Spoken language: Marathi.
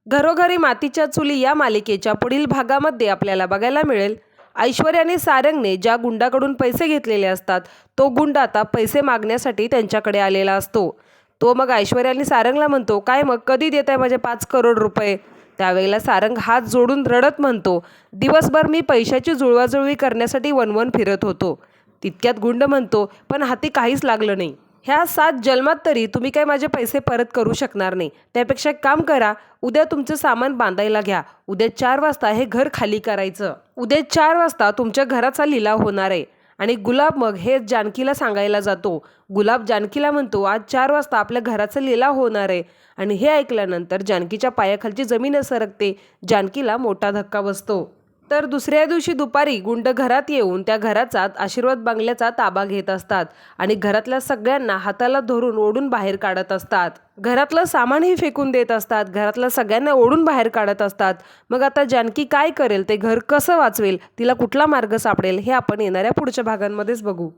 घरोघरी मातीच्या चुली या मालिकेच्या पुढील भागामध्ये आपल्याला बघायला मिळेल, ऐश्वर्या आणि सारंगने ज्या गुंडाकडून पैसे घेतलेले असतात तो गुंड आता पैसे मागण्यासाठी त्यांच्याकडे आलेला असतो. तो मग ऐश्वर्या आणि सारंगला म्हणतो, काय मग कधी देताय माझे 5 करोड रुपये? त्यावेळेला सारंग हात जोडून रडत म्हणतो, दिवसभर मी पैशाची जुळवाजुळवी करण्यासाठी वनवन फिरत होतो. तितक्यात गुंड म्हणतो, पण हाती काहीच लागलं नाही. ह्या 7 जन्मात तरी तुम्ही काय माझे पैसे परत करू शकणार नाही. त्यापेक्षा एक काम करा, उद्या तुमचं सामान बांधायला घ्या. उद्या 4 वाजता हे घर खाली करायचं. उद्या 4 वाजता तुमच्या घराचा लिलाव होणार आहे. आणि गुलाब मग हे जानकीला सांगायला जातो. गुलाब जानकीला म्हणतो, आज 4 वाजता आपल्या घराचा लिलाव होणार आहे. आणि हे ऐकल्यानंतर जानकीच्या पायाखालची जमीन सरकते. जानकीला मोठा धक्का बसतो. तर दुसऱ्या दिवशी दुपारी गुंड घरात येऊन त्या घराचा आशीर्वाद बंगल्याचा ताबा घेत असतात आणि घरातल्या सगळ्यांना हाताला धरून ओढून बाहेर काढत असतात. घरातलं सामानही फेकून देत असतात. घरातल्या सगळ्यांना ओढून बाहेर काढत असतात. मग आता जानकी काय करेल, ते घर कसं वाचवेल, तिला कुठला मार्ग सापडेल, हे आपण येणाऱ्या पुढच्या भागांमध्येच बघू.